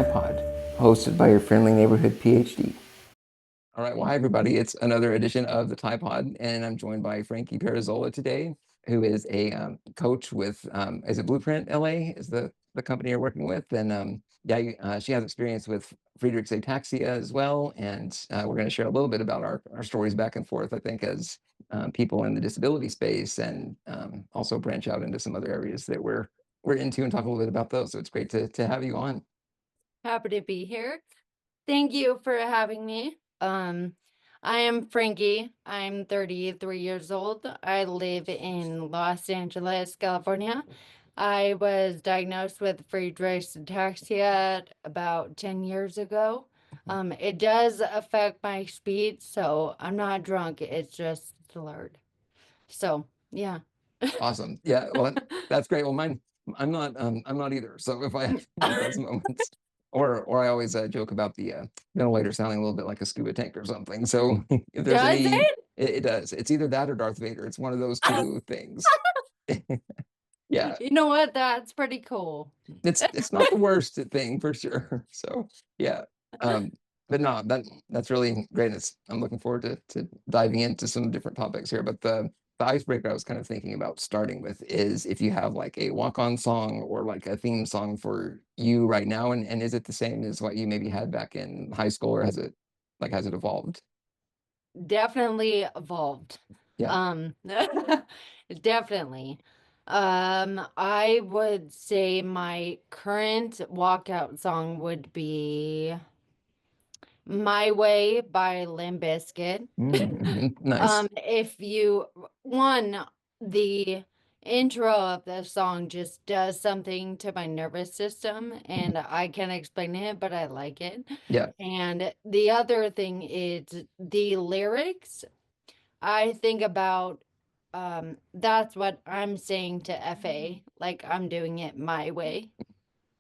TyePod, hosted by your friendly neighborhood PhD. All right, well, hi everybody. It's another edition of the TyePod, and I'm joined by Frankie Perazzola today, who is a coach with is it Blueprint LA is the company you're working with, and she has experience with Friedreich's ataxia as well, and we're going to share a little bit about our stories back and forth. I think as people in the disability space, and also branch out into some other areas that we're into and talk a little bit about those. So it's great to have you on. Happy to be here. Thank you for having me. I am Frankie. I'm 33 years old. I live in Los Angeles, California. I was diagnosed with Friedreich's ataxia about 10 years ago. It does affect my speech, so I'm not drunk. It's just slurred. So, yeah. Awesome. Yeah, well, that's great. Well, I'm not either. So if I have one of those moments, or I always joke about the ventilator sounding a little bit like a scuba tank or something. So if there's Does any, it? it does. It's either that or Darth Vader. It's one of those two things. Yeah, You know what? That's pretty cool. it's not the worst thing for sure. So yeah, um, but no, that's really great. I'm looking forward to diving into some different topics here. But the icebreaker I was kind of thinking about starting with is if you have like a walk-on song or like a theme song for you right now, and is it the same as what you maybe had back in high school, or has it evolved? Definitely evolved. Yeah. Um, definitely. I would say my current walkout song would be My Way by Limp Bizkit. Nice. If you one, the intro of the song just does something to my nervous system, and I can't explain it, but I like it. Yeah. And the other thing is the lyrics. I think about that's what I'm saying to FA, like I'm doing it my way.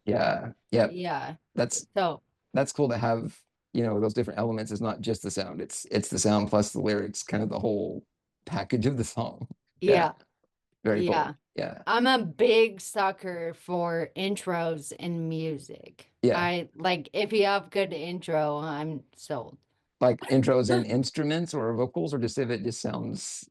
Yeah. Yeah. Yeah. That's So, that's cool to have, those different elements. It's not just the sound, it's the sound plus the lyrics, kind of the whole package of the song. Yeah, yeah. very cool. Yeah. Yeah. I'm a big sucker for intros in music. Yeah. I like if you have good intro, I'm sold. Like intros and instruments or vocals, or just if it just sounds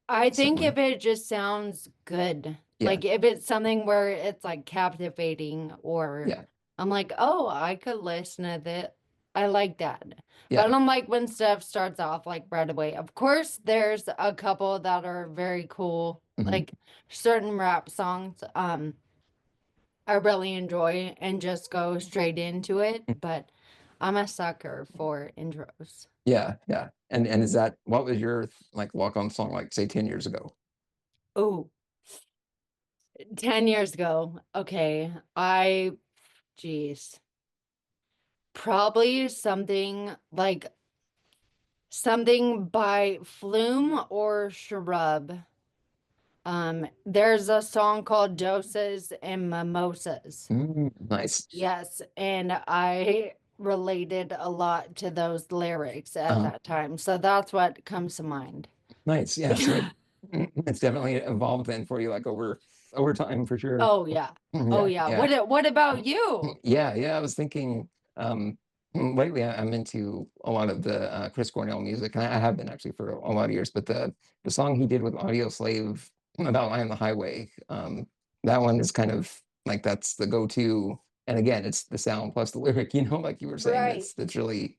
I think similar. if it just sounds good, Yeah. like if it's something where it's like captivating, or Yeah. I'm like, oh, I could listen to that. I like that. But I Yeah. don't like when stuff starts off like right away. Of course, there's a couple that are very cool, Mhm. like certain rap songs. I really enjoy and just go straight into it, but I'm a sucker for intros. Yeah. Yeah. And is that what was your like walk-on song like, say, 10 years ago? Oh, 10 years ago. Okay. Geez, probably something by Flume or Shrub. There's a song called Doses and Mimosas. Nice. Yes, and I related a lot to those lyrics at uh that time. So that's what comes to mind. nice. Yeah, so it's definitely evolved then for you, like over time, for sure. Oh yeah. Oh Yeah. yeah. Yeah. What about you? Yeah, yeah. I was thinking lately I'm into a lot of the Chris Cornell music. I have been actually for a lot of years, but the song he did with Audio Slave about I Am the Highway, that one is kind of like that's the go-to. And again, it's the sound plus the lyric, like you were saying, Right. that's really,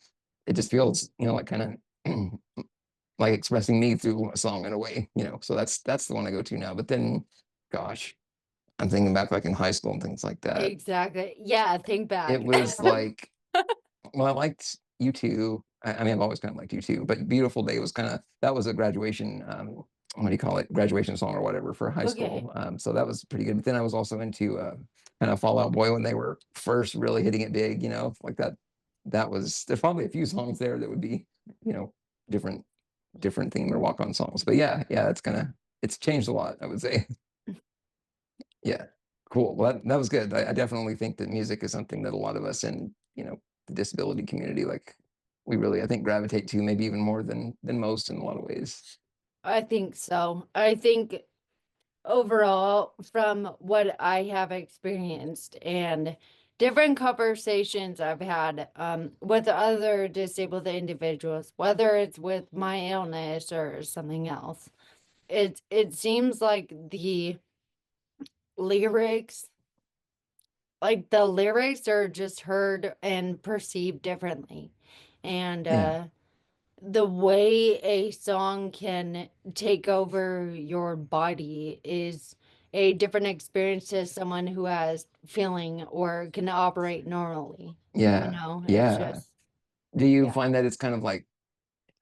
it just feels, like kind of like expressing me through a song in a way, So that's the one I go to now. But then, gosh, I'm thinking back like in high school and things like that. Exactly. Yeah, think It back. was like, well, I liked you too. I mean, I've always kind of liked you too, but Beautiful Day was kind of, that was a graduation, what do you call it? Graduation song or whatever for high Okay. school. So that was pretty good. But then I was also into kind of Fall Out Boy when they were first really hitting it big, like that. There's probably a few songs there that would be, you know, different, different theme or walk on songs. But yeah, yeah, it's changed a lot, I would say. Yeah. Cool. Well, that was good. I definitely think that music is something that a lot of us in, the disability community, like we really, I think, gravitate to maybe even more than most in a lot of ways. I think so. I think overall, from what I have experienced and different conversations I've had with other disabled individuals, whether it's with my illness or something else. It seems like lyrics the lyrics are just heard and perceived differently. And Yeah. the way a song can take over your body is a different experience to someone who has feeling or can operate normally. You Yeah. know, it's Yeah. just, Do you yeah. find that it's kind of like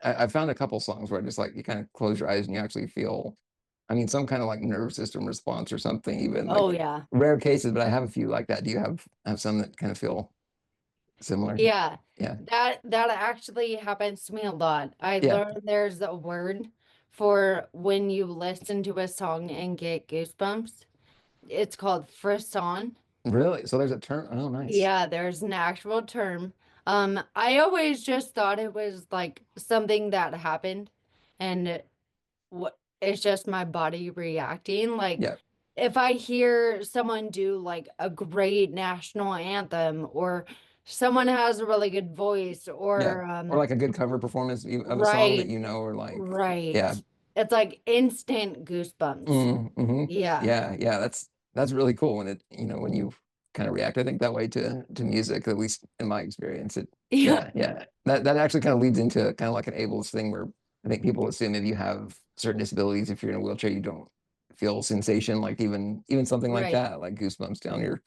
I found a couple songs where just like you kind of close your eyes and you actually feel, I mean, some kind of like nervous system response or something, even Oh, like yeah. rare cases, but I have a few like that. Do you have some that kind of feel similar? Yeah. Yeah. That actually happens to me a lot. I Yeah. learned there's a word for when you listen to a song and get goosebumps. It's called Frisson. Really? So there's a term. Oh, nice. Yeah, there's an actual term. I always just thought it was like something that happened and what it's just my body reacting. Like Yeah. if I hear someone do like a great national anthem or someone has a really good voice Yeah. or Or like a good cover performance of a song that right, you know, or like, yeah. right. It's like instant goosebumps. Yeah. Yeah, yeah, that's really cool when it, when you kind of react. I think that way to music, at least in my experience. Yeah. Yeah, yeah. That actually kind of leads into kind of like an ableist thing where I think people assume if you have certain disabilities, if you're in a wheelchair, you don't feel sensation, like even something like Right. that, like goosebumps down your,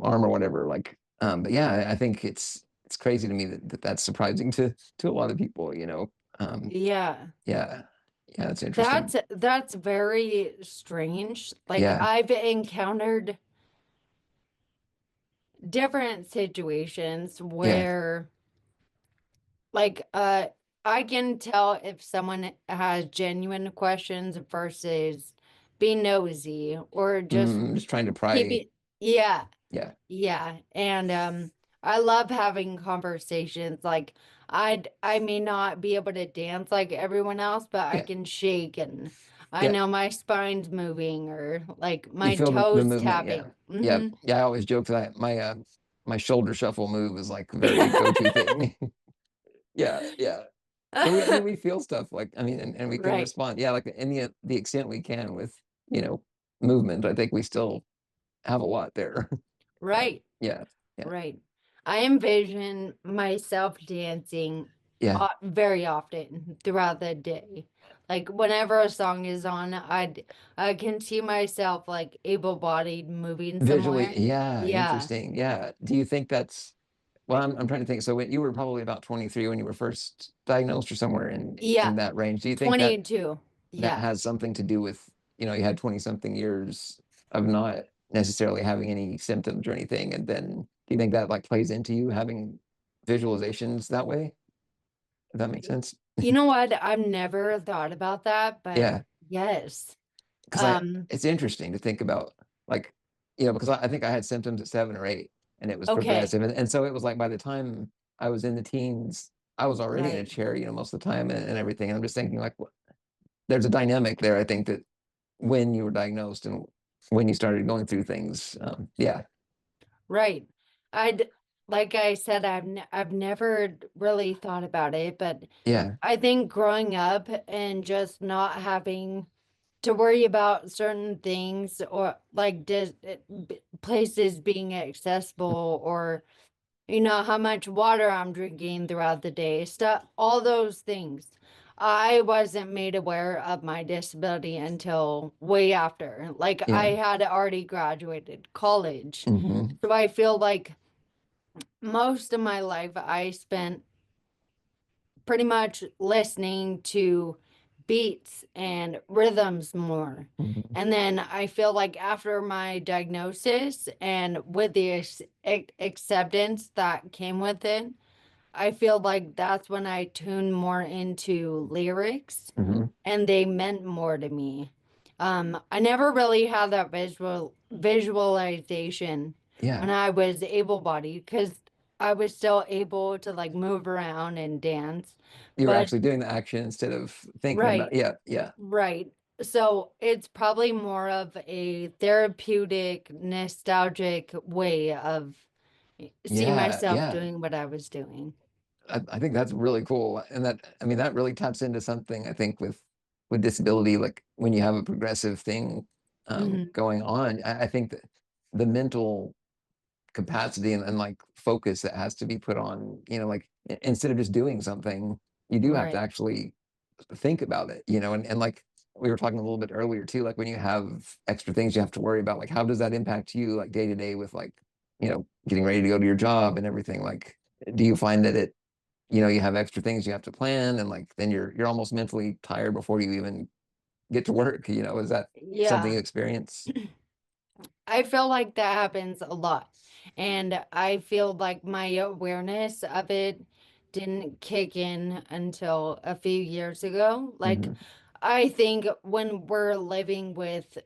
arm or whatever. Like, but yeah, I think it's crazy to me that that's surprising to a lot of people. Yeah. Yeah, yeah, that's interesting. That's very strange. Like Yeah, I've encountered different situations yeah. where like I can tell if someone has genuine questions versus being nosy or just Just trying to pry. keeping yeah, Yeah, yeah. And I love having conversations. Like I may not be able to dance like everyone else, but I yeah, can shake and I yeah. know my spine's moving or like You my feel the toes movement. Yeah, tapping. yeah, Mm-hmm. yeah. I always joke that my shoulder shuffle move is like a very go-to thing. Yeah, yeah. So I mean, we feel stuff like, I mean, and we can Right. respond. Yeah, like in the extent we can with you know movement. I think we still have a lot there. Right. Yeah, yeah, Right. I envision myself dancing yeah. very often throughout the day. Like whenever a song is on, I can see myself like able-bodied moving Visually, somewhere. yeah, Yeah. interesting. Yeah. Do you think that's well, I'm trying to think. So when you were probably about 23 when you were first diagnosed or somewhere in Yeah. that range. Do you think that 22. that Yeah. has something to do with, you had 20 something years of not necessarily having any symptoms or anything, and then do you think that like plays into you having visualizations that way? If that makes sense? You know what? I've never thought about that, but Yeah. yes. Because Um, it's interesting to think about, like, because I think I had symptoms at 7 or 8, and it was okay. progressive, and so it was like by the time I was in the teens, I was already in a Right. chair, most of the time, and everything. And I'm just thinking, like, there's a dynamic there. I think that when you were diagnosed and when you started going through things, yeah, Right. I'd like I said, I've never really thought about it, but yeah, I think growing up and just not having to worry about certain things or like places being accessible or how much water I'm drinking throughout the day, stuff, all those things. I wasn't made aware of my disability until way after. Like I yeah, had already graduated college. hmm, So I feel like most of my life I spent pretty much listening to beats and rhythms more. hmm, And then I feel like after my diagnosis and with the acceptance that came with it, I feel like that's when I tuned more into lyrics hmm, and they meant more to me. I never really had that visualization when yeah. I was able-bodied because I was still able to like move around and dance. You were But actually doing the action instead of thinking about, right, yeah, yeah, right. So it's probably more of a therapeutic, nostalgic way of see Yeah, myself yeah. doing what I was doing. I think that's really cool, and that I mean that really taps into something I think with disability, like when you have a progressive thing Mhm. going on. I think that the mental capacity and like focus that has to be put on, like instead of just doing something, you do have to Right. actually think about it, and like we were talking a little bit earlier too, like when you have extra things you have to worry about, like how does that impact you like day to day with like, getting ready to go to your job and everything? Like, do you find that you have extra things you have to plan and like then you're almost mentally tired before you even get to work, is that something Yeah. you experience? I feel like that happens a lot. And I feel like my awareness of it didn't kick in until a few years ago. Like, Hmm. I think when we're living with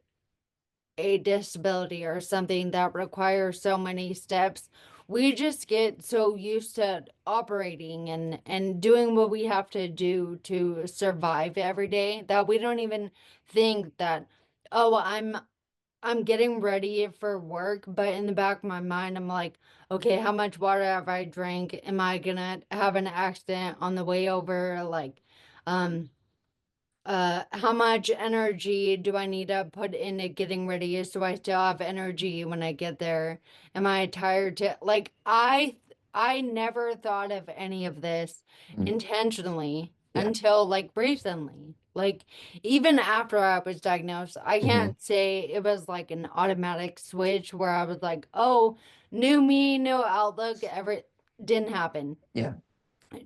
a disability or something that requires so many steps, we just get so used to operating and doing what we have to do to survive every day that we don't even think that, oh, I'm getting ready for work, but in the back of my mind, I'm like, okay, how much water have I drank? Am I gonna have an accident on the way over? Like, um, how much energy do I need to put into getting ready? So I still have energy when I get there. Am I tired to like I never thought of any of this Hmm. intentionally Yeah. until like recently. Like even after I was diagnosed, I Hmm. can't say it was like an automatic switch where I was like, oh, new me, new outlook, ever didn't happen, Yeah.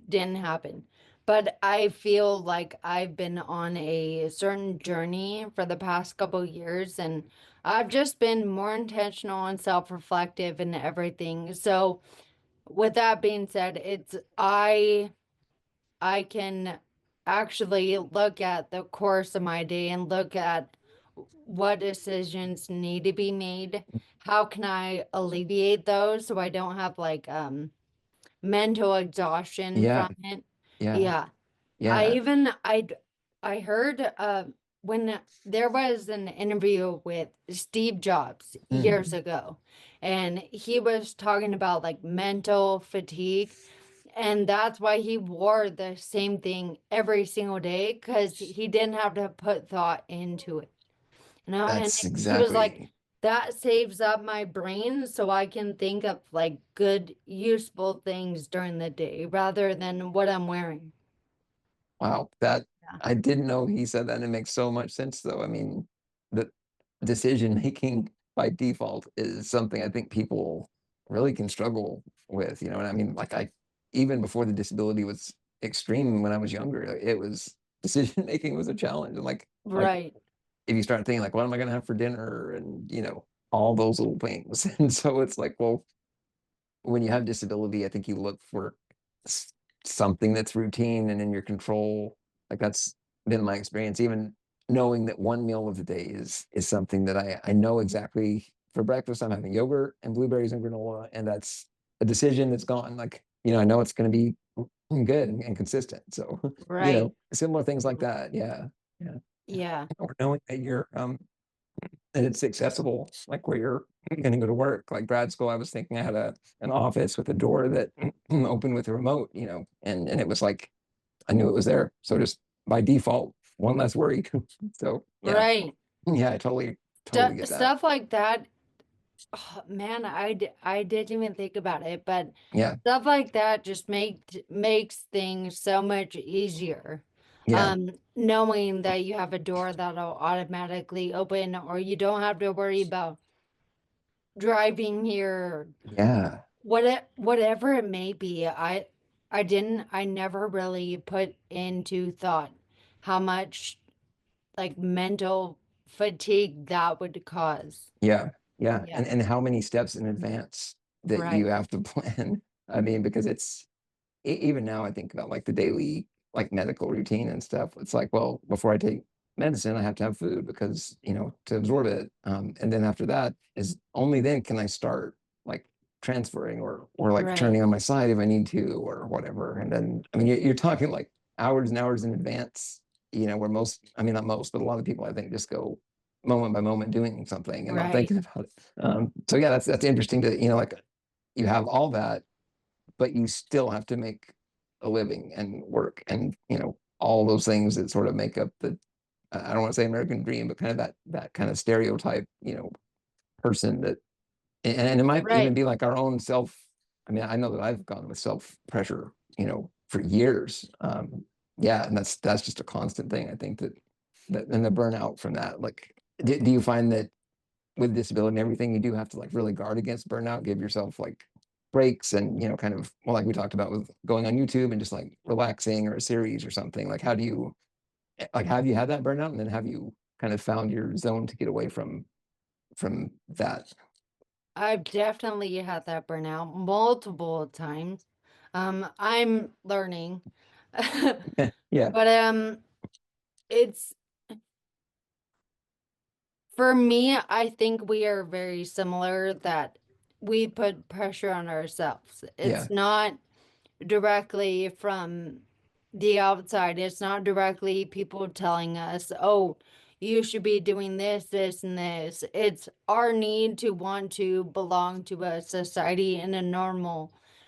didn't happen. But I feel like I've been on a certain journey for the past couple years, and I've just been more intentional and self-reflective and everything. So with that being said, I can actually look at the course of my day and look at what decisions need to be made. How can I alleviate those so I don't have like mental exhaustion Yeah. from it. Yeah. Yeah. I Yeah. even I heard when there was an interview with Steve Jobs years Hmm. ago, and he was talking about like mental fatigue, and that's why he wore the same thing every single day because he didn't have to put thought into it. And That's he was like, exactly. that saves up my brain so I can think of like good, useful things during the day rather than what I'm wearing. Wow, that Yeah. I didn't know he said that. And it makes so much sense, though. I mean, the decision making by default is something I think people really can struggle with, and I mean, like even before the disability was extreme when I was younger, it was decision making was a challenge. And like Right. if you start thinking like, what am I gonna have for dinner? And all those little things. And so it's like, well, when you have disability, I think you look for something that's routine and in your control. Like that's been my experience. Even knowing that one meal of the day is something that I know exactly. For breakfast, I'm having yogurt and blueberries and granola, and that's a decision that's gone. Like I know it's going to be good and consistent. So Right. similar things like that. Yeah, yeah. Yeah. Or knowing that you're and it's accessible, like where you're going to go to work. Like grad school, I was thinking I had an office with a door that opened with a remote, and it was like I knew it was there. So just by default, one less worry. So yeah, Right. yeah, I totally get that. Stuff like that. Oh, man, I didn't even think about it, but Yeah, stuff like that just makes things so much easier. yeah, Knowing that you have a door that'll automatically open or you don't have to worry about driving here, yeah, whatever it may be. I never really put into thought how much like mental fatigue that would cause. yeah, yeah. Yeah. And how many steps in advance that you Right. have to plan. I mean, because it's even now I think about like the daily like medical routine and stuff. It's like, well, before I take medicine, I have to have food because, to absorb it. And then after that is only then can I start like transferring or like Right. turning on my side if I need to or whatever. And then I mean you're talking like hours and hours in advance, where most, I mean not most, but a lot of people I think just go moment by moment doing something and not Right. thinking about it. So yeah, that's interesting to, like you have all that, but you still have to make a living and work and, all those things that sort of make up the, I don't want to say American dream, but kind of that kind of stereotype, person that, and it might even Right. be like our own self. I mean, I know that I've gone with self pressure, for years. Yeah, and that's just a constant thing. I think that and the burnout from that. Like, do you find that with disability and everything, you do have to like really guard against burnout, give yourself like breaks and, kind of, well, like we talked about with going on YouTube and just like relaxing or a series or something. Like, how do you, like, have you had that burnout, and then have you kind of found your zone to get away from that? I've definitely had that burnout multiple times. I'm learning. Yeah, But it's for me, I think we are very similar that we put pressure on ourselves. yeah. It's not directly from the outside. It's not directly people telling us, "Oh, you should be doing this, this, and this." It's our need to want to belong to a society in a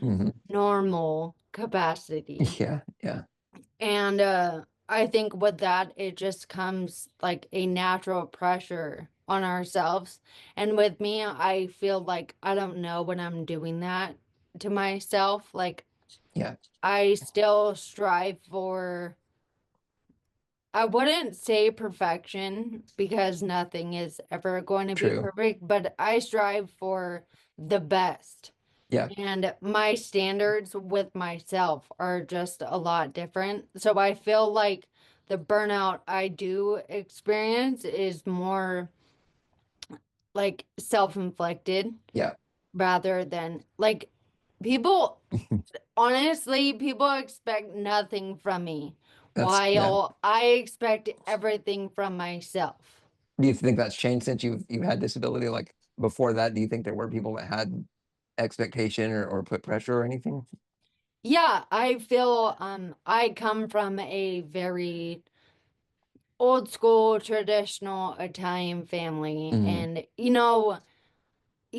Hmm. normal capacity. Yeah, yeah, And I think with that, it just comes like a natural pressure on ourselves. And with me, I feel like I don't know when I'm doing that to myself. Like yeah. I still strive for, I wouldn't say perfection because nothing is ever going to be True. perfect, but I strive for the best. Yeah, And my standards with myself are just a lot different. So I feel like the burnout I do experience is more like self-inflicted yeah. rather than like people, honestly, people expect nothing from me Yeah. while I expect everything from myself. Do you think that's changed since you've had disability? Like before that, do you think there were people that had expectation or put pressure or anything? Yeah, I feel I come from a very old school traditional Italian family, Hmm. and you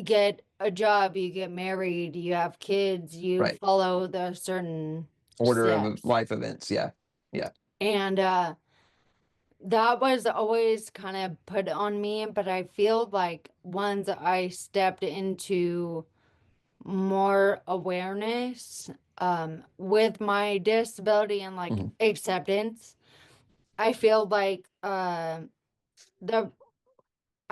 get a job, you get married, you have kids, you Right. follow the certain Order of steps. life events. Yeah. Yeah. And that was always kind of put on me, but I feel like once I stepped into more awareness with my disability and like Hmm. acceptance, I feel like the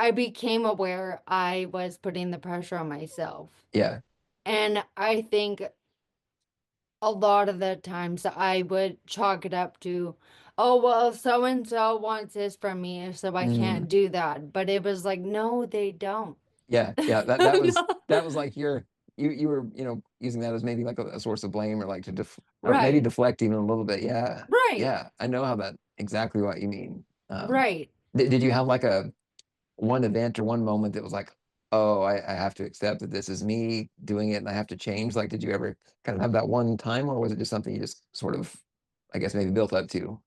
I became aware I was putting the pressure on myself. Yeah. And I think a lot of the times I would chalk it up to, oh, well, so and so wants this from me, so I Mm. can't do that. But it was like, no, they don't. Yeah. Yeah. That was like you were, using that as maybe like a source of blame or like to or maybe Right, deflect even a little bit. Yeah. right, Yeah. I know how that exactly what you mean. right. Did you have like a one event or one moment that was like, oh, I have to accept that this is me doing it and I have to change? Like, did you ever kind of have that one time, or was it just something you just sort of, I guess, maybe built up to?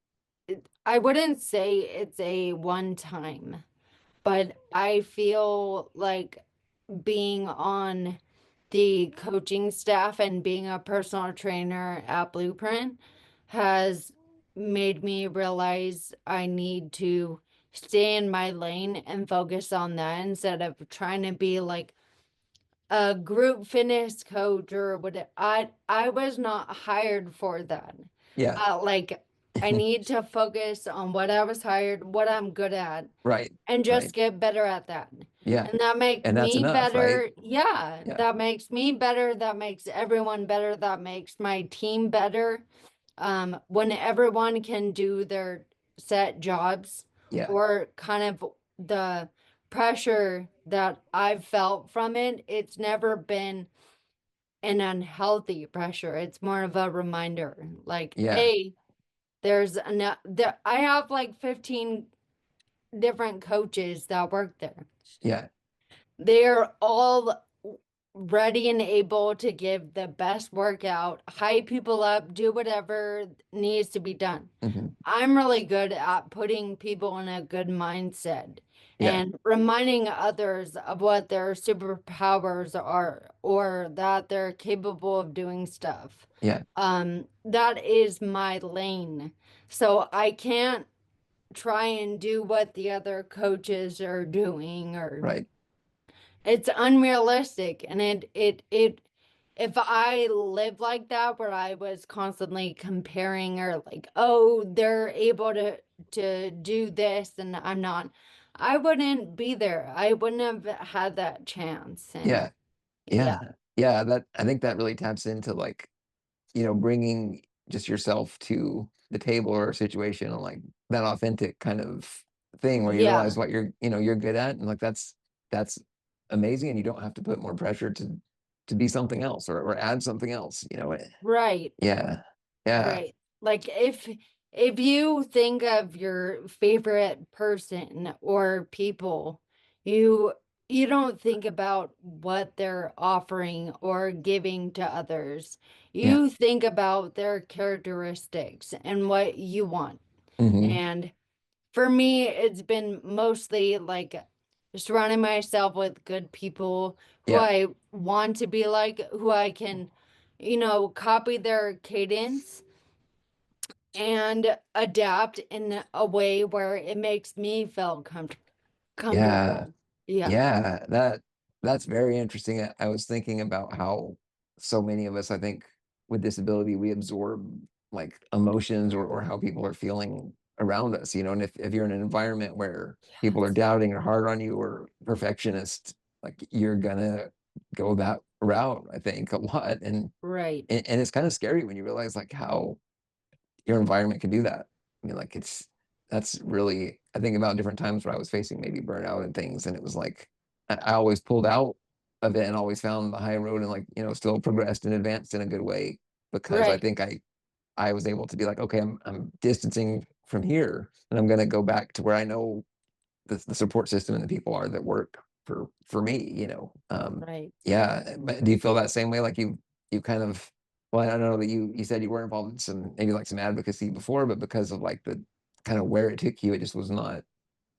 I wouldn't say it's a one time, but I feel like being on the coaching staff and being a personal trainer at Blueprint has made me realize I need to stay in my lane and focus on that instead of trying to be like a group fitness coach or what. I was not hired for that. Yeah. Like I need to focus on what I was hired, what I'm good at, Right. and just Right. get better at that. Yeah. And that makes And that's me enough, right? better. Yeah, Yeah. that makes me better. That makes everyone better. That makes my team better. When everyone can do their set jobs Yeah. or kind of the pressure that I've felt from it, it's never been an unhealthy pressure. It's more of a reminder like, Yeah. hey, I have like 15 different coaches that work there. Yeah. They're all ready and able to give the best workout, hype people up, do whatever needs to be done. Hmm. I'm really good at putting people in a good mindset Yeah. and reminding others of what their superpowers are or that they're capable of doing stuff. Yeah. That is my lane. So I can't try and do what the other coaches are doing, or Right. it's unrealistic. And it if I lived like that, where I was constantly comparing, or like, oh, they're able to do this and I'm not, I wouldn't be there. I wouldn't have had that chance. And Yeah. yeah. Yeah. Yeah. That I think that really taps into like, bringing just yourself to the table or a situation, and like that authentic kind of thing where you Yeah. realize what you're good at, and like that's amazing, and you don't have to put more pressure to be something else, or add something else, Right. Yeah. Yeah. Right. Like if you think of your favorite person or people, you you don't think about what they're offering or giving to others. Yeah. You think about their characteristics and what you want. Hmm. And for me, it's been mostly like surrounding myself with good people who Yeah. I want to be like, who I can, copy their cadence and adapt in a way where it makes me feel Yeah. comfortable. Yeah. Yeah, that's very interesting. I was thinking about how so many of us, I think, with disability, we absorb like emotions, or how people are feeling around us, and if you're in an environment where people are Yes. doubting or hard on you or perfectionist, like you're gonna go that route, I think, a lot. And Right. and it's kind of scary when you realize like how your environment can do that. I mean, like that's really, I think about different times where I was facing maybe burnout and things, and it was like I always pulled out of it and always found the high road, and like, still progressed and advanced in a good way, because I Right. think I was able to be like, okay, I'm distancing from here, and I'm gonna go back to where I know the support system and the people are that work for me. Right. Yeah. But do you feel that same way? Like you kind of, well, I don't know that you said you were involved in some, maybe like some advocacy before, but because of like the kind of where it took you, it just was not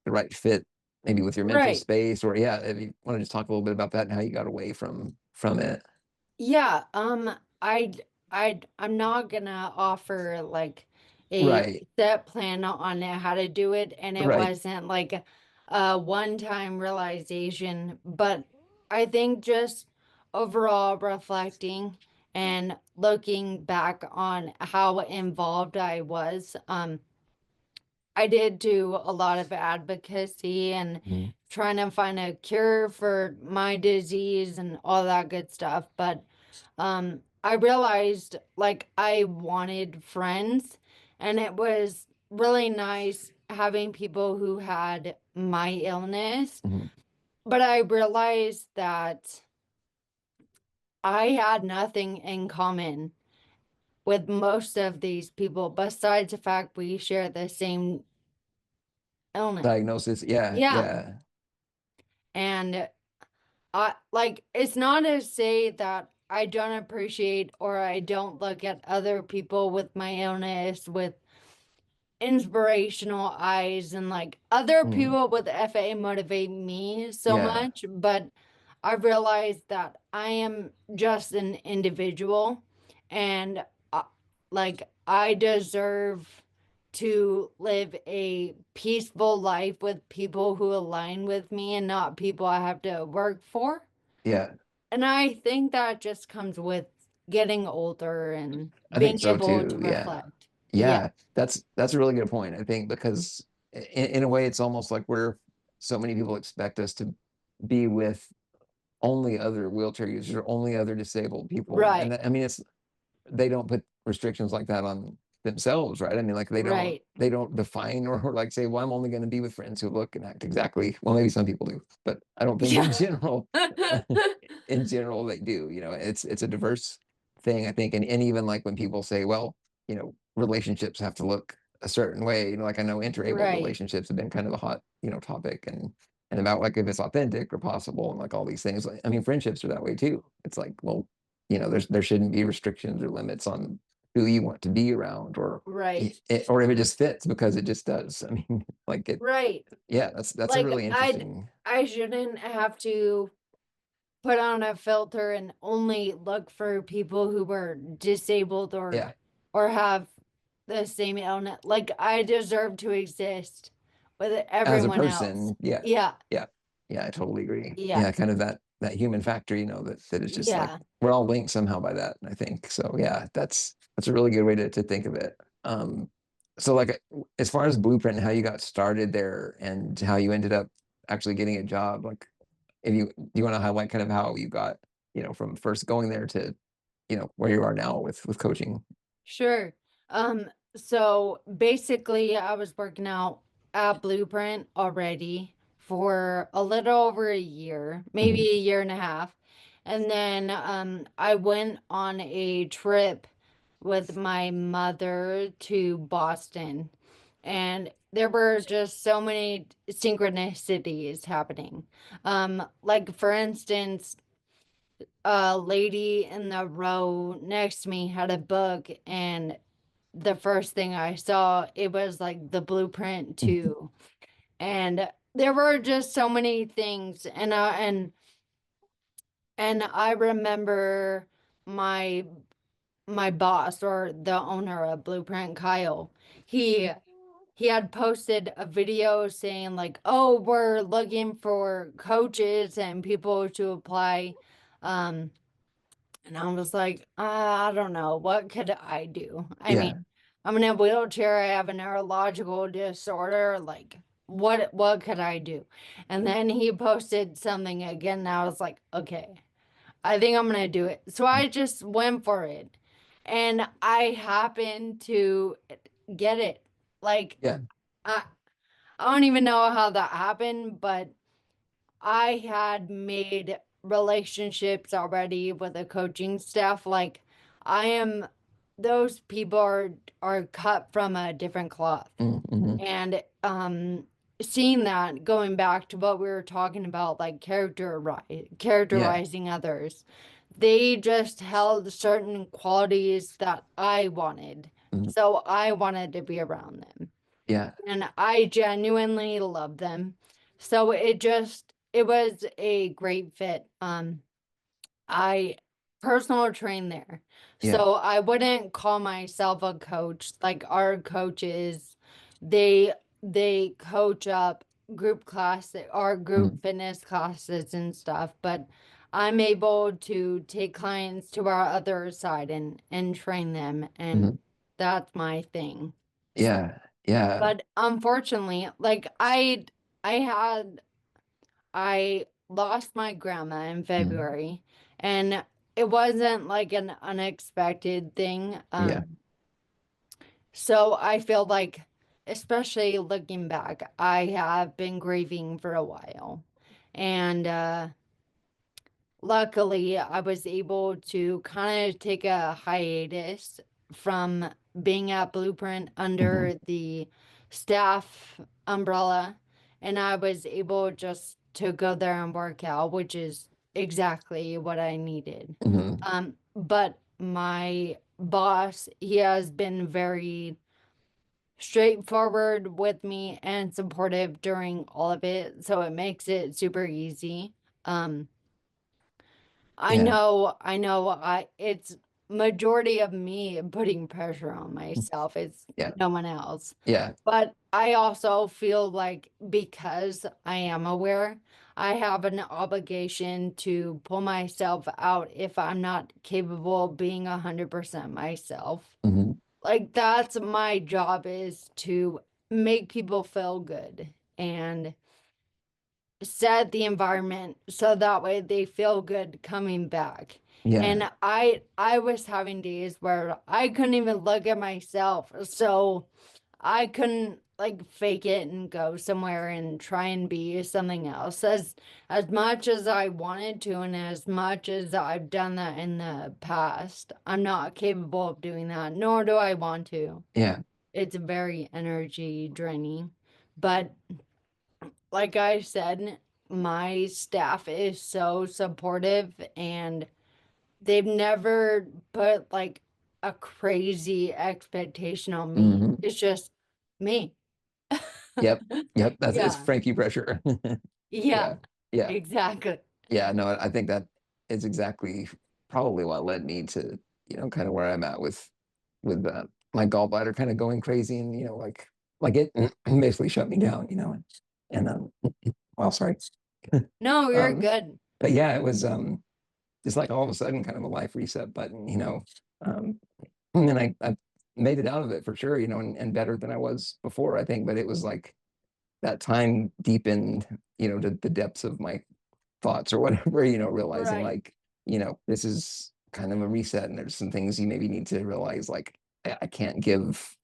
the right fit, maybe with your mental Right. space, or yeah, if you want to just talk a little bit about that and how you got away from it. Yeah, I'm not gonna offer like a Right. set plan on how to do it, and it Right. wasn't like a one-time realization, but I think just overall reflecting and looking back on how involved I was, I did do a lot of advocacy and Mhm. trying to find a cure for my disease and all that good stuff, but I realized like I wanted friends, and it was really nice having people who had my illness, Mhm. but I realized that I had nothing in common with most of these people besides the fact we share the same illness. Diagnosis. Yeah. Yeah. Yeah. And I like, it's not to say that I don't appreciate or I don't look at other people with my illness with inspirational eyes, and like other Mhm. people with FA motivate me so Yeah. much, but I realized that I am just an individual, and uh, like I deserve to live a peaceful life with people who align with me and not people I have to work for. Yeah. And I think that just comes with getting older and I think being so able too. to Yeah. reflect. Yeah. Yeah. That's a really good point, I think, because in a way it's almost like we're, so many people expect us to be with only other wheelchair users or only other disabled people. And Right. I mean, they don't put restrictions like that on themselves, right? I mean, like Right. they don't define, or like say, well, I'm only going to be with friends who look and act exactly. Well, maybe some people do, but I don't think in Yeah. general, in general they do. It's a diverse thing, I think. And even like when people say, well, relationships have to look a certain way, like I know interabled Right. relationships have been kind of a hot, topic, and about like if it's authentic or possible, and like all these things. I mean, friendships are that way too. It's like, well, there shouldn't be restrictions or limits on who you want to be around, or Right. or if it just fits because it just does. I mean, like it. Right. Yeah, that's a Like really interesting. I shouldn't have to put on a filter and only look for people who were disabled Yeah, or have the same illness. Like I deserve to exist with as a everyone else. person. Yeah, Yeah. yeah, yeah. I totally agree. Yeah. Yeah, kind of that human factor. That is just like Yeah. we're all linked somehow by that. I think so. Yeah, that's a really good way to think of it. So like as far as Blueprint and how you got started there and how you ended up actually getting a job, like if you do you want to highlight kind of how you got, from first going there to, where you are now with coaching. Sure. So basically I was working out at Blueprint already for a little over a year, Hmm. maybe a year and a half. And then I went on a trip with my mother to Boston. And there were just so many synchronicities happening. Like for instance, a lady in the row next to me had a book, and the first thing I saw, it was like the blueprint too. And there were just so many things, and I remember my my boss, or the owner of Blueprint, Kyle. He he had posted a video saying like, "Oh, we're looking for coaches and people to apply." Um, And I was like, I don't know. What could I do? I mean, Yeah, I'm in a wheelchair. I have a neurological disorder. Like, what could I do? And then he posted something again. And I was like, okay, I think I'm gonna do it. So I just went for it. And I happened to get it. Like, yeah. I I don't even know how that happened, but I had made relationships already with the coaching staff. Like I am those people are cut from a different cloth. Mm-hmm. And seeing that, going back to what we were talking about, like Yeah. characterizing others, they just held certain qualities that I wanted. Mhm. So I wanted to be around them, Yeah. and I genuinely love them. So it was a great fit. I personal train there. Yeah. So I wouldn't call myself a coach. Like our coaches, they they coach up group class or Mhm. group fitness classes and stuff, but I'm able to take clients to our other side and train them, and Mhm. that's my thing. Yeah. Yeah. But unfortunately, like I had I lost my grandma in Mhm. February, and it wasn't like an unexpected thing. Yeah. So I feel like, especially looking back, I have been grieving for a while. And luckily, I was able to kind of take a hiatus from being at Blueprint Mhm. under the staff umbrella, and I was able just to go there and work out, which is exactly what I needed. Mhm. But my boss, he has been very straightforward with me and supportive during all of it, so it makes it super easy. Um, Yeah. it's majority of me putting pressure on Mm. myself. It's Yeah. no one else. Yeah. But I also feel like because I am aware, I have an obligation to pull myself out if I'm not capable of being 100% myself. Mhm. Like that's my job, is to make people feel good and set the environment so that way they feel good coming back. Yeah. And I was having days where I couldn't even look at myself. So I couldn't like fake it and go somewhere and try and be something else. As much as I wanted to and as much as I've done that in the past, I'm not capable of doing that, nor do I want to. Yeah. It's very energy draining. But like I said, my staff is so supportive, and they've never put like a crazy expectation on me. Hmm. It's just me. Yep. Yep. It's Yeah. Frankie pressure. Yeah. Yeah. Yeah. Exactly. Yeah. No, I think that is exactly probably what led me to, kind of where I'm at with my gallbladder kind of going crazy and, like it basically shut me down, and well, sorry. No, you're Um, good. but yeah, it was just like all of a sudden kind of a life reset button, Um, and then I made it out of it for sure, and better than I was before, I think. But it was like that time deep in, to the depths of my thoughts or whatever, realizing Right. like, this is kind of a reset and there's some things you maybe need to realize like I can't give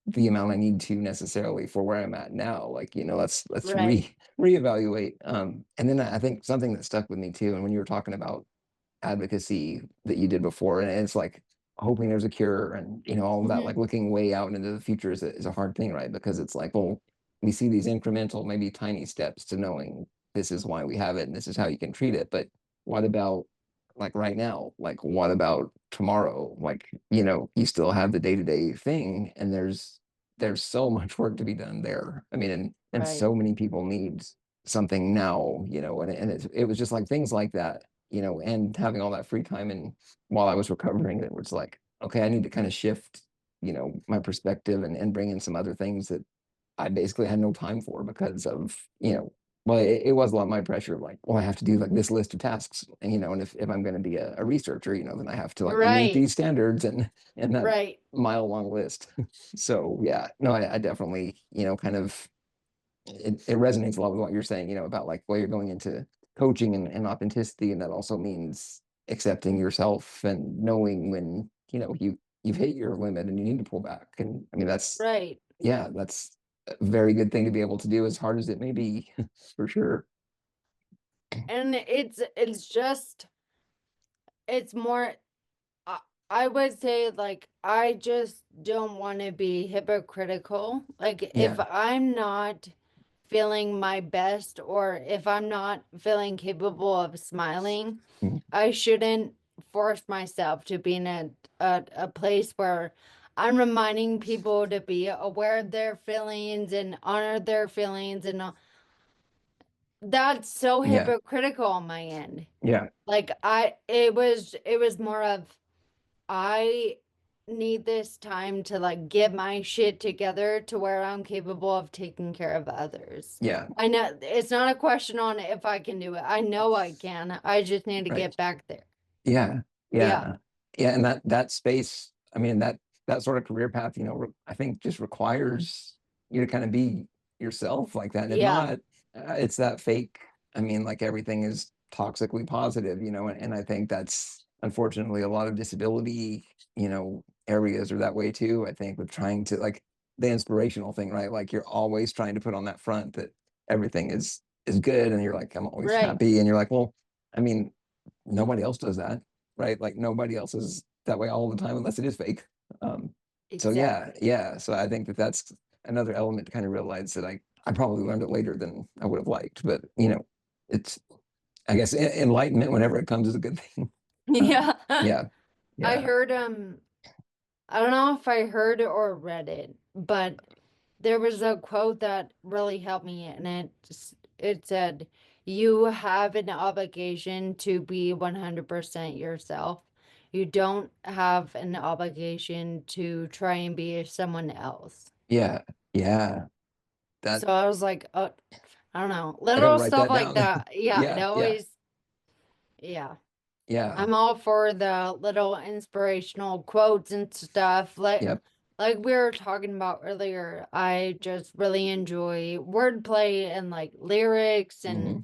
the amount I need to necessarily for where I'm at now. Like, let's Right. reevaluate. And then I think something that stuck with me too, and when you were talking about advocacy that you did before, and it's like hoping there's a cure and all of that, Mhm. like looking way out into the future is a hard thing, right? Because it's like, well, we see these incremental, maybe tiny steps to knowing this is why we have it and this is how you can treat it. But what about like right now? Like what about tomorrow? Like, you still have the day-to-day thing and there's so much work to be done there. I mean, and Right. so many people need something now, and it was just like things like that, and having all that free time. And while I was recovering, it was like, okay, I need to kind of shift, my perspective and bring in some other things that I basically had no time for because of, well, it was a lot of my pressure of like, well, I have to do like this list of tasks, and if I'm going to be a researcher, then I have to like meet Right. these standards and that Right. mile long list. So yeah, no, I definitely, kind of it resonates a lot with what you're saying, about like, well, you're going into coaching and authenticity, and that also means accepting yourself and knowing when, you've hit your limit and you need to pull back. And I mean, Right. that's a very good thing to be able to do, as hard as it may be, for sure. And it's just it's more I, I would say like I just don't want to be hypocritical. Like if Yeah. I'm not feeling my best or if I'm not feeling capable of smiling, Mhm. I shouldn't force myself to be in a place where I'm reminding people to be aware of their feelings and honor their feelings and that's so Yeah. hypocritical on my end. Yeah. Like it was more of I need this time to like get my shit together to where I'm capable of taking care of others. Yeah. I know it's not a question on if I can do it. I know I can. I just need to Right. get back there. Yeah. Yeah. Yeah. Yeah. And that space, I mean, that sort of career path, I think just requires you to kind of be yourself like that. And if Yeah. not, it's that fake. I mean, like everything is toxically positive, and I think that's unfortunately a lot of disability, areas are that way too. I think with trying to like the inspirational thing, right? Like you're always trying to put on that front that everything is good, and you're like, I'm always Right. happy, and you're like, well, I mean, nobody else does that, right? Like nobody else is that way all the time unless it is fake. Um, so yeah, Exactly. yeah. So I think that that's another element to kind of realize that I probably learned it later than I would have liked, but it's I guess enlightenment whenever it comes is a good thing. Yeah. Yeah, I yeah, heard I don't know if I heard it or read it, but there was a quote that really helped me, and it said, "You have an obligation to be 100% yourself. You don't have an obligation to try and be someone else." yeah, yeah. That So I was like, I don't know, I got to little write stuff that like down. that. Yeah, it Yeah, yeah, always, yeah. yeah, I'm all for the little inspirational quotes and stuff. yep. Like we were talking about earlier, I just really enjoy wordplay and like lyrics and Hmm.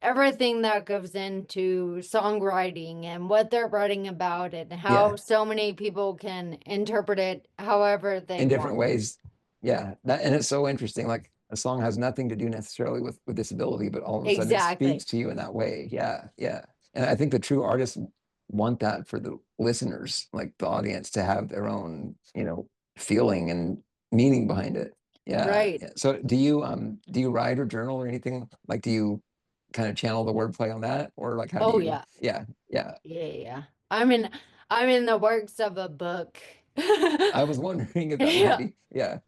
everything that goes into songwriting and what they're writing about and how Yeah, so many people can interpret it however they in different want. ways. Yeah, that and it's so interesting. Like a song has nothing to do necessarily with disability, but all of a sudden it speaks Exactly. to you in that way. Yeah, yeah. And I think the true artists want that for the listeners, like the audience, to have their own, feeling and meaning behind it. Yeah, Right. yeah. So do you write or journal or anything? Like do you kind of channel the wordplay on that, or like how do Oh you? yeah. Yeah, yeah, Yeah, yeah. I mean, I'm in the works of a book. I was wondering if that might Yeah. be, yeah.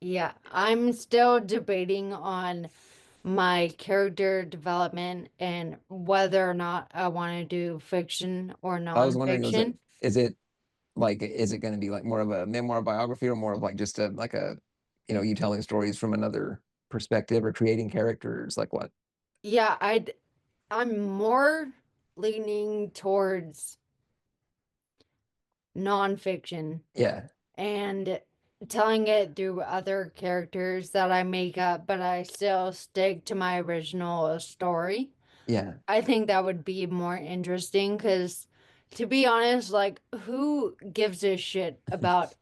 Yeah, I'm still debating on my character development and whether or not I want to do fiction or I was wondering, nonfiction. is it going to be like more of a memoir biography or more of like just you telling stories from another perspective or creating characters? Like what? Yeah, I'm more leaning towards nonfiction Yeah, and telling it through other characters that I make up, but I still stick to my original story. yeah, I think that would be more interesting because, to be honest, like, who gives a shit about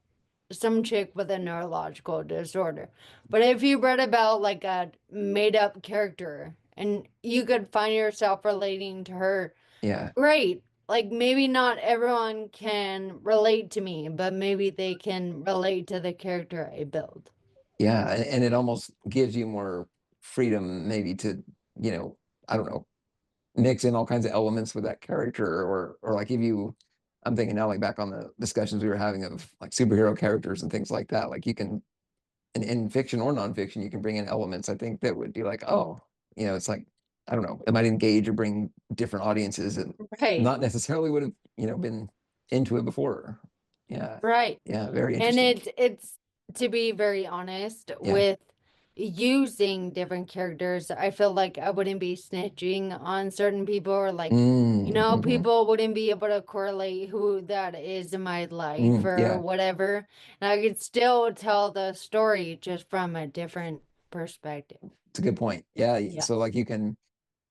some chick with a neurological disorder? But if you read about like a made up character and you could find yourself relating to her, yeah. great. Like, maybe not everyone can relate to me, but maybe they can relate to the character I build. Yeah, and it almost gives you more freedom, maybe to, I don't know, mix in all kinds of elements with that character, or like if you, I'm thinking now like back on the discussions we were having of like superhero characters and things like that. Like you can, in fiction or nonfiction, you can bring in elements I think that would be like, oh, it's like, I don't know, it might engage or bring different audiences and Right. not necessarily would have, been into it before. Yeah, Right. yeah, very And interesting. it's to be very honest Yeah. with using different characters, I feel like I wouldn't be snitching on certain people or like, Mhm. people wouldn't be able to correlate who that is in my life or Yeah, whatever. And I could still tell the story just from a different perspective. it's a good point. Yeah, Yeah. so like you can,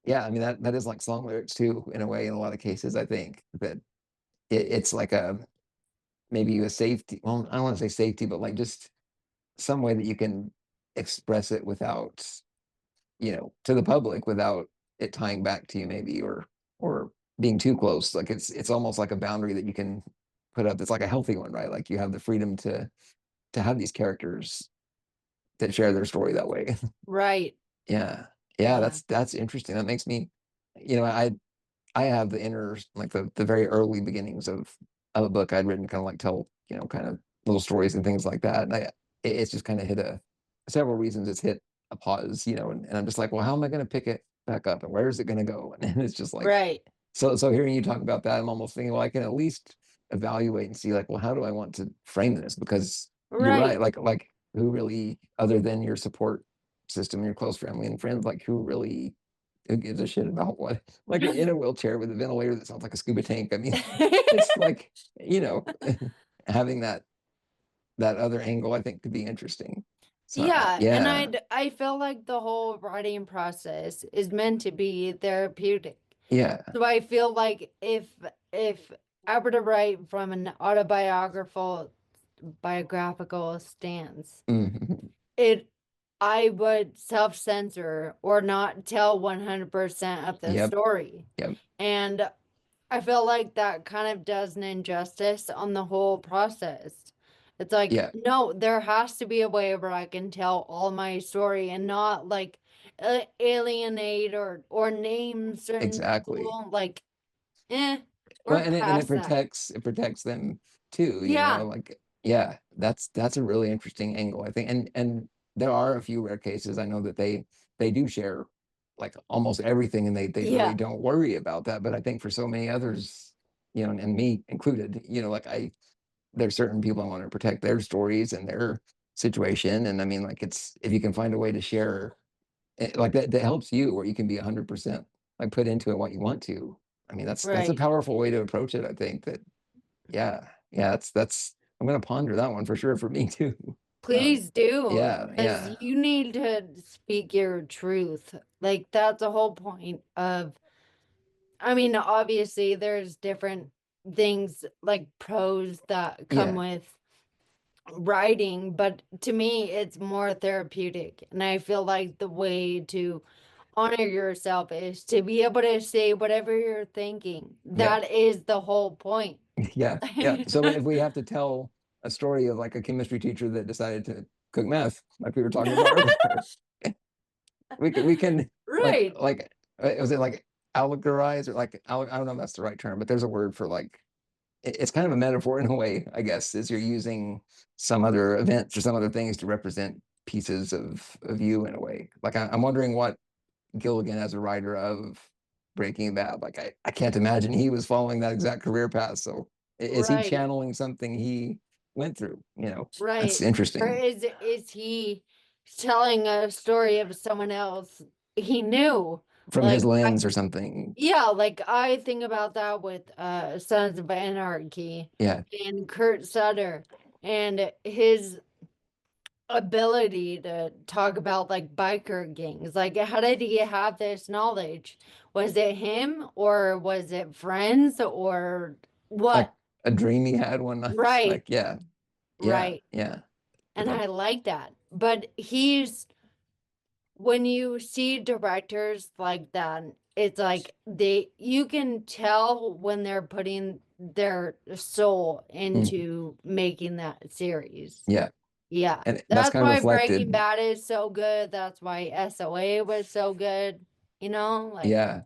yeah, I mean that is like song lyrics too, in a way, in a lot of cases. I think that it's like a maybe a safety. Well, I don't want to say safety, but like just some way that you can express it without, to the public without it tying back to you, maybe, or being too close. Like it's almost like a boundary that you can put up. It's like a healthy one, right? Like you have the freedom to have these characters that share their story that way. Right. Yeah. Yeah, Yeah. that's interesting. That makes me, I have the inner, like the very early beginnings of a book I'd written, kind of like tell, kind of little stories and things like that. And it's just kind of hit several reasons it's hit a pause, and I'm just like, well, how am I going to pick it back up and where is it going to go? And it's just like, Right. so hearing you talk about that, I'm almost thinking, well, I can at least evaluate and see like, well, how do I want to frame this? Because you're right, Right. like who really, other than your support system, your close family and friends, like who gives a shit about what, like in a wheelchair with a ventilator that sounds like a scuba tank? I mean, it's like, having that other angle, I think, could be interesting. So Yeah, and yeah, I feel like the whole writing process is meant to be therapeutic. yeah, So I feel like if I were to write from an autobiographical biographical stance, mhm, it I would self-censor or not tell 100% of the yep, story. yep, And I feel like that kind of does an injustice on the whole process. It's like, yeah, no, there has to be a way where I can tell all my story and not like alienate or name certain exactly. people. Like, we're Well, and past that. it protects them too, Yeah, like yeah, that's a really interesting angle, I think. And there are a few rare cases I know that they do share like almost everything, and they really yeah, don't worry about that. But I think for so many others, and me included, like there's certain people I want to protect their stories and their situation. And I mean, like it's, if you can find a way to share like that helps you, where you can be 100% like put into it what you want to. I mean, that's a right. powerful way to approach it, I think. That yeah, that's I'm gonna ponder that one for sure, for me too. um Please do, yeah, because yeah, you need to speak your truth. Like, that's the whole point of, I mean, obviously, there's different things like pros that come yeah, with writing, but to me, it's more therapeutic. And I feel like the way to honor yourself is to be able to say whatever you're thinking. yeah. That is the whole point. Yeah, yeah. So if we have to tell a story of like a chemistry teacher that decided to cook meth, like we were talking about earlier, we can Right. like was it like allegorize, or like I don't know if that's the right term, but there's a word for like it's kind of a metaphor in a way, I guess, is you're using some other events or some other things to represent pieces of you in a way. Like I'm wondering what Gilligan as a writer of Breaking Bad, like I can't imagine he was following that exact career path. So is he Right, channeling something he went through? That's right. Or interesting is he telling a story of someone else he knew? from his Like lens or something. yeah, like I think about that with Sons of Anarchy Yeah, and Kurt Sutter and his ability to talk about like biker gangs. Like how did he have this knowledge? Was it him or was it friends or like what? a dream he had one night. Right, Like yeah, yeah, right. yeah. But And I like that. But he's when you see directors like that, it's like you can tell when they're putting their soul mm, into making that series. yeah, Yeah. and that's That's kind of why Breaking reflected. Bad is so good. That's why SOA was so good. You know, like Yeah,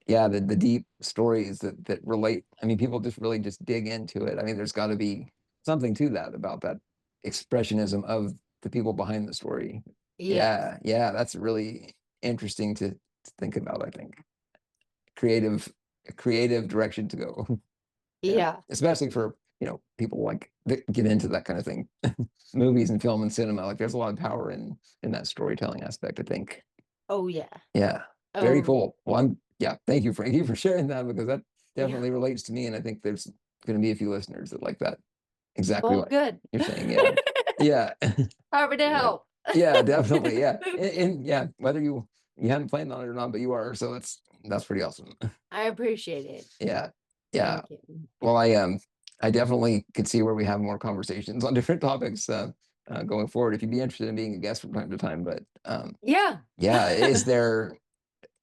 yeah, the deep stories that relate. I mean, people just really just dig into it. I mean, there's got to be something to that about that expressionism of the people behind the story. yes. Yeah, yeah, that's really interesting to think about, I think. Creative, a creative direction to go. Yeah, Yeah. especially for, people like that get into that kind of thing. Movies and film and cinema, like there's a lot of power in that storytelling aspect, I think. Oh yeah. Yeah, very Oh cool. Well, yeah, thank you, Frankie, for sharing that because that yeah. definitely relates to me, and I think there's going to be a few listeners that like that exactly Well, what good. you're saying. Yeah, yeah, Happy to yeah, help. yeah, definitely. Yeah, and yeah, whether you hadn't planned on it or not, but you are, so that's pretty awesome. I appreciate it. Yeah, yeah. Thank you. Well, I definitely could see where we have more conversations on different topics going forward. If you'd be interested in being a guest from time to time, but Yeah. yeah, is there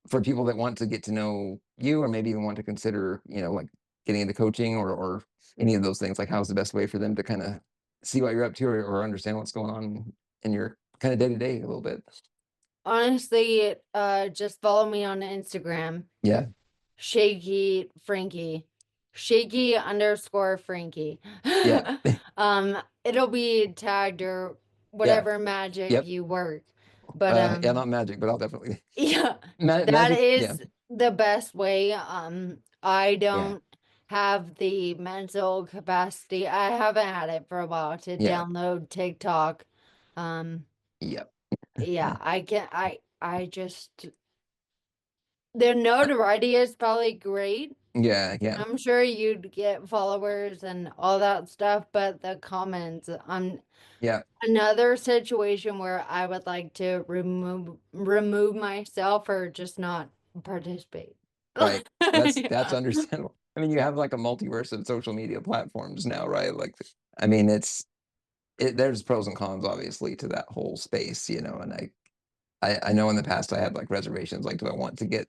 for people that want to get to know you or maybe even want to consider, like getting into coaching or any of those things, like how's the best way for them to kind of see what you're up to or understand what's going on in your kind of day to day a little bit? Honestly, just follow me on Instagram, Yeah. Shaky Frankie, Shaky underscore Frankie. Yeah. It'll be tagged or Yeah. whatever magic Yep. you work. But Yeah, not magic, but I'll definitely yeah, that magic. Yeah. is the best way. I Yeah. don't have the mental capacity. I haven't had it for a while to Yeah. download TikTok. Um, Yep. yeah, I can I just the notoriety is probably great. Yeah. Yeah. I'm sure you'd get followers and all that stuff, but the comments, Yeah. another situation where I would like to remove myself or just not participate. Right. That's Yeah. understandable. I mean, you have like a multiverse of social media platforms now, right? Like, I mean, there's pros and cons obviously to that whole space, and I know in the past I had like reservations, like do I want to get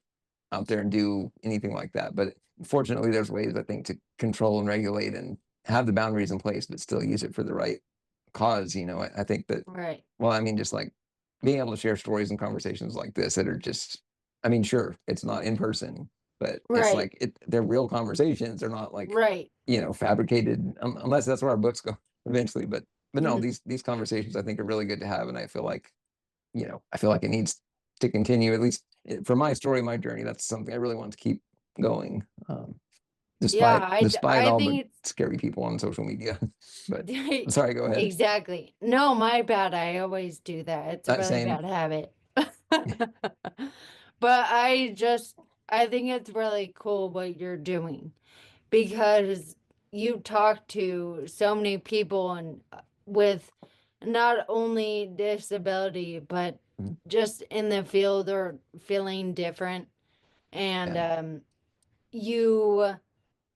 out there and do anything like that? But fortunately, there's ways I think to control and regulate and have the boundaries in place, but still use it for the right cause. I think that, Right. well, I mean, just like being able to share stories and conversations like this that are just, I mean, sure, it's not in person, but it's Right. like they're real conversations. They're not like, Right. fabricated, unless that's where our books go eventually. But no, Mhm. these conversations I think are really good to have, and I feel like it needs to continue, at least for my story, my journey. That's something I really want to keep going, Yeah, despite I all the think scary people on social media. But it's sorry, go ahead. exactly. No, my bad. I always do that. It's a really Same. bad habit. But I think it's really cool what you're doing because you talk to so many people and with not only disability but Mhm. just in the field or feeling different and Yeah, you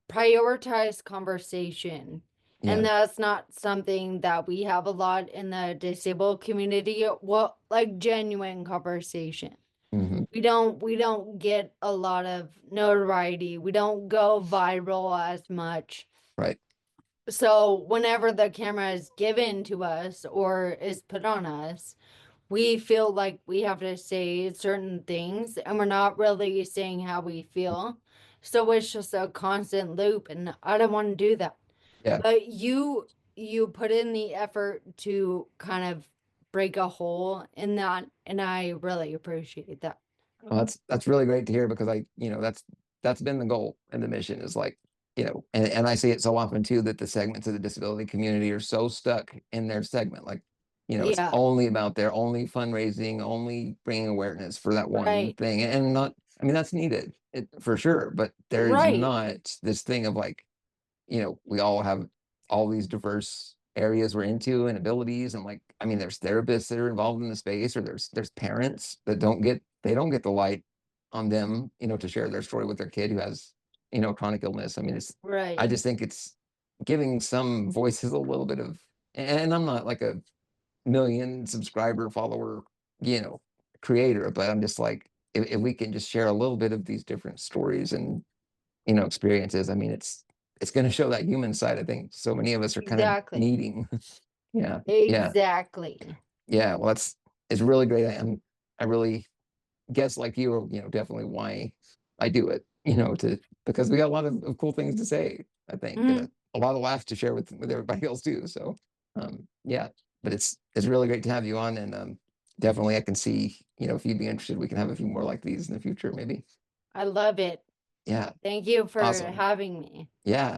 prioritize conversation. And yeah, that's not something that we have a lot in the disabled community. Well, like genuine conversation. hmm, We don't get a lot of notoriety. We don't go viral as much. right, So whenever the camera is given to us or is put on us, we feel like we have to say certain things and we're not really saying how we feel. So it's just a constant loop, and I don't want to do that. Yeah. But you put in the effort to kind of break a hole in that, and I really appreciate that. Well, that's really great to hear because that's been the goal and the mission is like, and I see it so often too that the segments of the disability community are so stuck in their segment. Like, it's Yeah, only about their only fundraising, only bringing awareness for that one right, thing. And not, I mean, that's needed for sure, but there is right, not this thing of like, we all have all these diverse areas we're into and abilities. And like, I mean, there's therapists that are involved in the space, or there's parents that don't get the light on them, to share their story with their kid who has, chronic illness. I mean, I right. just think it's giving some voices a little bit of, and I'm not like a million subscriber follower, you know, creator, but I'm just like, if we can just share a little bit of these different stories and experiences. I mean, it's going to show that human side. I think so many of us are kind of Exactly. needing. Yeah, yeah, Exactly. yeah. Well, it's really great. I really guess like you are, definitely why I do it. To because we got a lot of cool things to say. I think, and Mhm. a lot of laughs to share with everybody else too. So, yeah. But it's really great to have you on, and definitely I can see, if you'd be interested, we can have a few more like these in the future, maybe. I love it. Yeah, Thank you for awesome. having me. Yeah.